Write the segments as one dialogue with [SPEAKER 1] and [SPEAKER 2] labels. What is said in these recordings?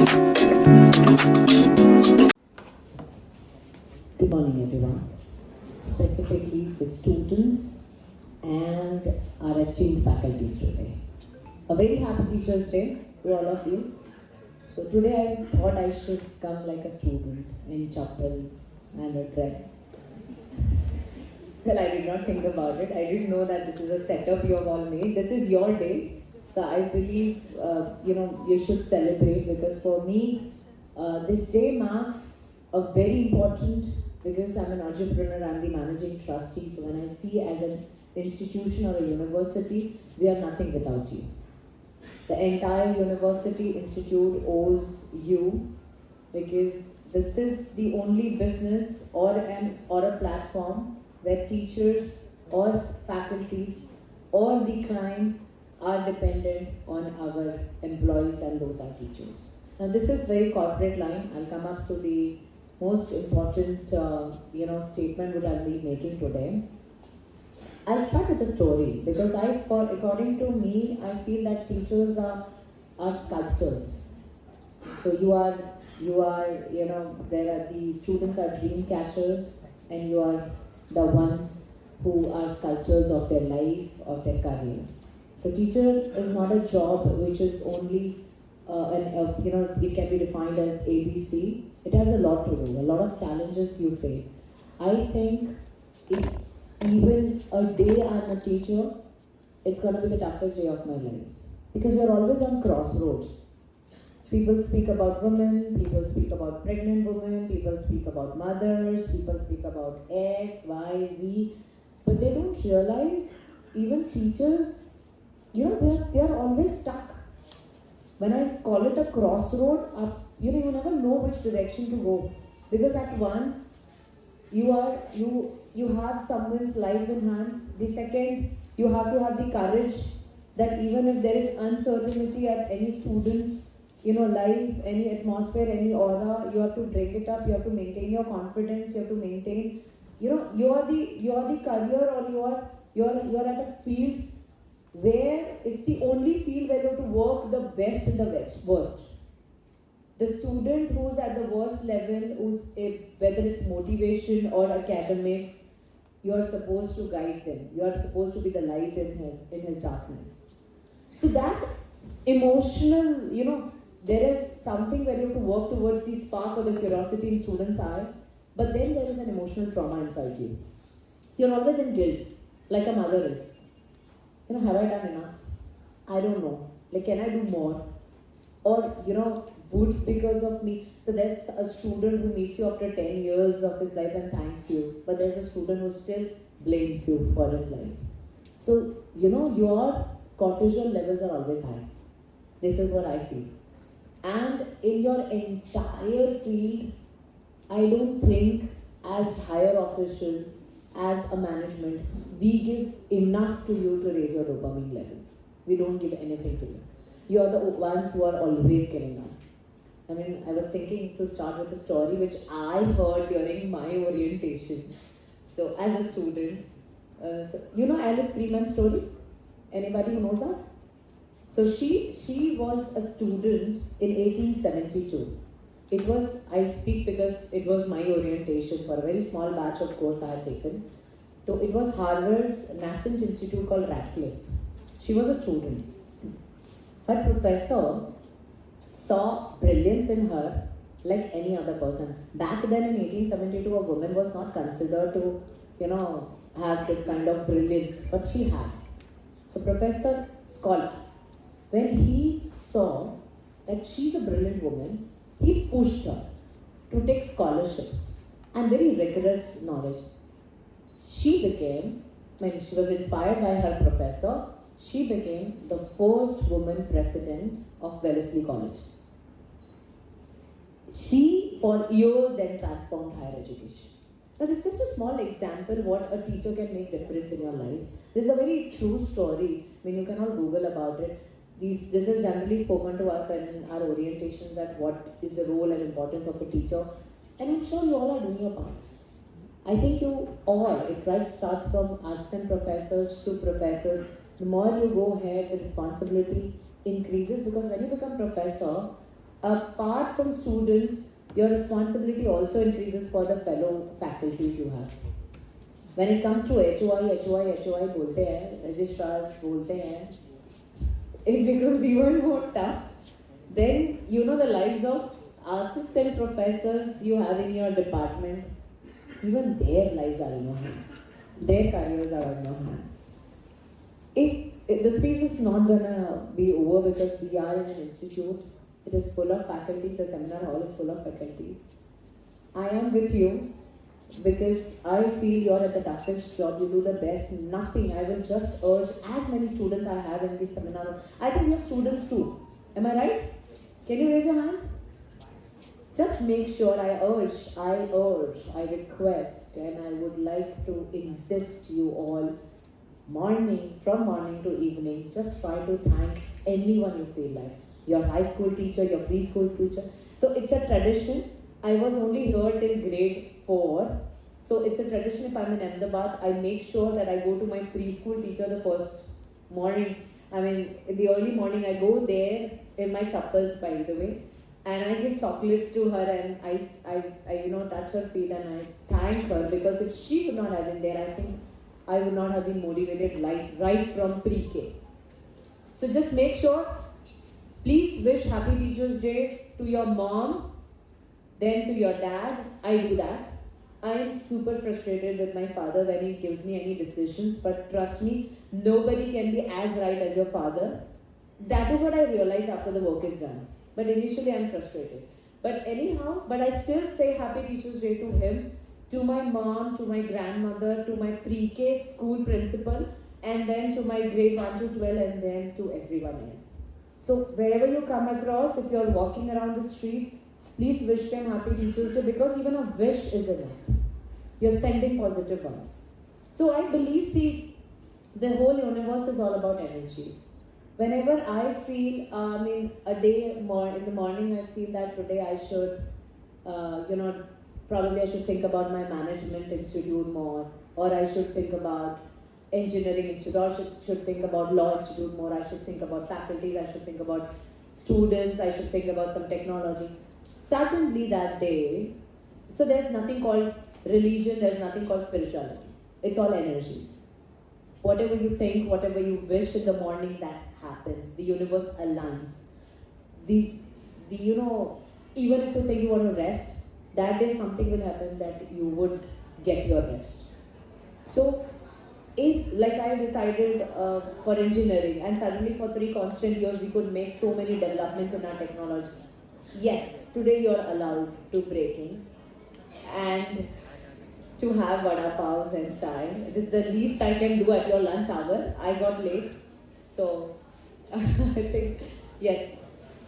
[SPEAKER 1] Good morning, everyone. Specifically, the students and our esteemed faculties today. A very happy Teachers' Day to all of you. So today I thought I should come like a student in chappals and a dress. Well, I did not think about it. I didn't know that this is a setup you have all made. This is your day. So I believe, you should celebrate, because for me, this day marks a very important, because I'm an entrepreneur, I'm the managing trustee. So when I see as an institution or a university, we are nothing without you. The entire university institute owes you, because this is the only business or a platform where teachers or faculties or the clients are dependent on our employees, and those are teachers. Now this is very corporate line. I'll come up to the most important statement which I'll be making today. I'll start with a story, because according to me, I feel that teachers are sculptors. So there are the students are dream catchers, and you are the ones who are sculptors of their life, of their career. So teacher is not a job which is only, it can be defined as ABC. It has a lot to do, a lot of challenges you face. I think if even a day I'm a teacher, it's going to be the toughest day of my life. Because we're always on crossroads. People speak about women, people speak about pregnant women, people speak about mothers, people speak about X, Y, Z. But they don't realize, even teachers, they are always stuck. When I call it a crossroad, you never know which direction to go, because at once you have someone's life in hands. The second, you have to have the courage that even if there is uncertainty at any student's life, any atmosphere, any aura, you have to bring it up. You have to maintain your confidence. You have to maintain. You are the career, or you are at a field where it's the only field where you have to work the best and the worst. The student who's at the worst level, whether it's motivation or academics, you are supposed to guide them. You are supposed to be the light in his darkness. So that emotional, there is something where you have to work towards the spark or the curiosity in students' eye, but then there is an emotional trauma inside you. You're always in guilt, like a mother is. Have I done enough? I don't know. Can I do more? Or, would because of me. So there's a student who meets you after 10 years of his life and thanks you. But there's a student who still blames you for his life. So, your cortisol levels are always high. This is what I feel. And in your entire field, I don't think as higher officials, as a management, we give enough to you to raise your dopamine levels. We don't give anything to you. You are the ones who are always killing us. I was thinking to start with a story which I heard during my orientation. So as a student, Alice Freeman's story? Anybody who knows that? So she was a student in 1872. I speak because it was my orientation for a very small batch of course I had taken. So it was Harvard's nascent institute called Radcliffe. She was a student. Her professor saw brilliance in her like any other person. Back then in 1872, a woman was not considered to, have this kind of brilliance, but she had. So Professor Scott, when he saw that she's a brilliant woman, he pushed her to take scholarships and very rigorous knowledge. She was inspired by her professor, she became the first woman president of Wellesley College. She, for years, then transformed higher education. Now, this is just a small example what a teacher can make difference in your life. This is a very true story. You can all Google about it. This is generally spoken to us in our orientations, that what is the role and importance of a teacher. And I'm sure you all are doing your part. I think it starts from assistant professors to professors. The more you go ahead, the responsibility increases, because when you become professor, Apart from students, your responsibility also increases for the fellow faculties you have. When it comes to HOI बोलते हैं, registrars बोलते हैं, it becomes even more tough. Then the lives of assistant professors you have in your department, even their lives are in your hands. Their careers are in your hands. The speech is not gonna be over because we are in an institute. It is full of faculties. The seminar hall is full of faculties. I am with you because I feel you're at the toughest job. You do the best. Nothing. I will just urge as many students I have in this seminar. I think you have students too. Am I right? Can you raise your hands? Just make sure I request, and I would like to insist you all from morning to evening, just try to thank anyone you feel like. Your high school teacher, your preschool teacher. So it's a tradition. I was only here till grade 4. So it's a tradition. If I'm in Ahmedabad, I make sure that I go to my preschool teacher the first morning. In the early morning, I go there in my chappals, by the way, and I give chocolates to her, and I touch her feet and I thank her, because if she would not have been there, I think I would not have been motivated right from pre-K. So just make sure, please wish Happy Teachers Day to your mom, then to your dad. I do that. I am super frustrated with my father when he gives me any decisions, but trust me, nobody can be as right as your father. That is what I realize after the work is done. But initially I'm frustrated. But anyhow, I still say Happy Teachers Day to him, to my mom, to my grandmother, to my pre-K school principal, and then to my grade 1 to 12, and then to everyone else. So wherever you come across, if you're walking around the streets, please wish them Happy Teachers Day, because even a wish is enough. You're sending positive vibes. So I believe, the whole universe is all about energies. Whenever I feel, a day more in the morning, I feel that today I should, probably I should think about my management institute more, or I should think about engineering institute, or should think about law institute more, I should think about faculties, I should think about students, I should think about some technology. Suddenly that day, so there's nothing called religion, there's nothing called spirituality. It's all energies. Whatever you think, whatever you wish in the morning, that happens. The universe aligns. Even if you think you want to rest, that day something will happen that you would get your rest. So, if, like I decided for engineering, and suddenly for 3 constant years we could make so many developments in our technology. Yes, today you're allowed to break in and to have vada pavs and chai. This is the least I can do at your lunch hour. I got late, so I think, yes.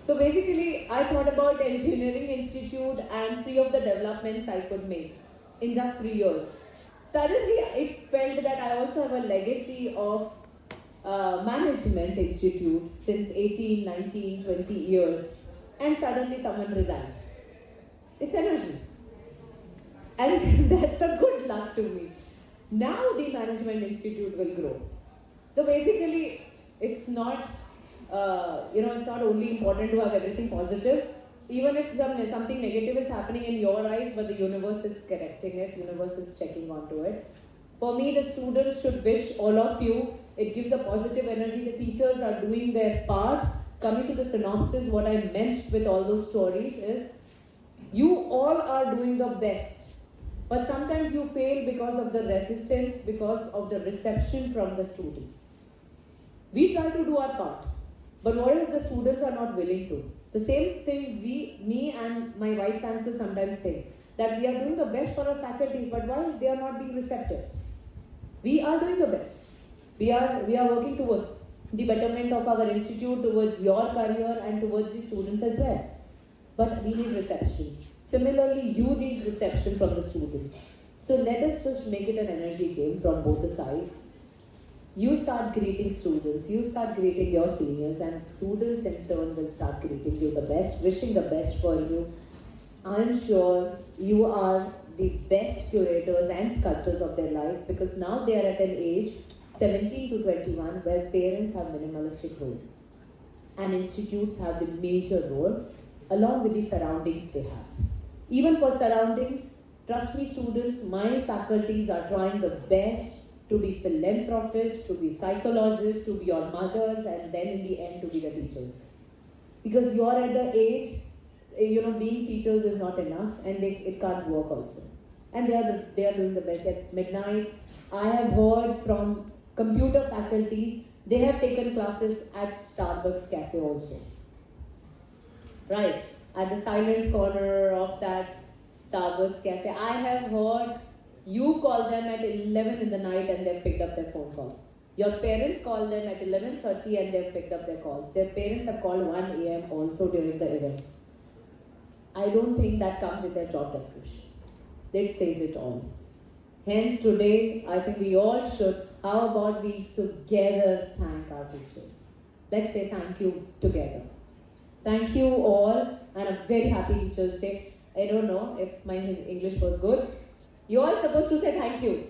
[SPEAKER 1] So basically, I thought about engineering institute and 3 of the developments I could make in just 3 years. Suddenly, it felt that I also have a legacy of management institute since 18, 19, 20 years. And suddenly someone resigned. It's energy. And that's a good luck to me. Now the management institute will grow. So basically, it's not, it's not only important to have everything positive. Even if something negative is happening in your eyes, but the universe is correcting it, universe is checking onto it. For me, the students should wish all of you. It gives a positive energy. The teachers are doing their part. Coming to the synopsis, what I meant with all those stories is, you all are doing the best. But sometimes you fail because of the resistance, because of the reception from the students. We try to do our part. But what if the students are not willing to? The same thing me and my vice chancellor sometimes think, that we are doing the best for our faculties, but why they are not being receptive? We are doing the best. We are working towards the betterment of our institute, towards your career and towards the students as well. But we need reception. Similarly, you need reception from the students. So let us just make it an energy game from both the sides. You start greeting students, you start greeting your seniors, and students in turn will start greeting you the best, wishing the best for you. I'm sure you are the best curators and sculptors of their life, because now they are at an age 17 to 21 where parents have minimalistic role and institutes have the major role. along with the surroundings they have. Even for surroundings, trust me students, my faculties are trying the best to be philanthropists, to be psychologists, to be your mothers, and then in the end to be the teachers. Because you are at the age, being teachers is not enough, and it can't work also. And they are doing the best. At midnight, I have heard from computer faculties, they have taken classes at Starbucks cafe also. Right, at the silent corner of that Starbucks cafe. I have heard you call them at 11 in the night and they've picked up their phone calls. Your parents call them at 11:30 and they've picked up their calls. Their parents have called 1 a.m. also during the events. I don't think that comes in their job description. That says it all. Hence today, I think we all should, how about we together thank our teachers? Let's say thank you together. Thank you all, and a very happy Teachers' Day. I don't know if my English was good. You all supposed to say thank you.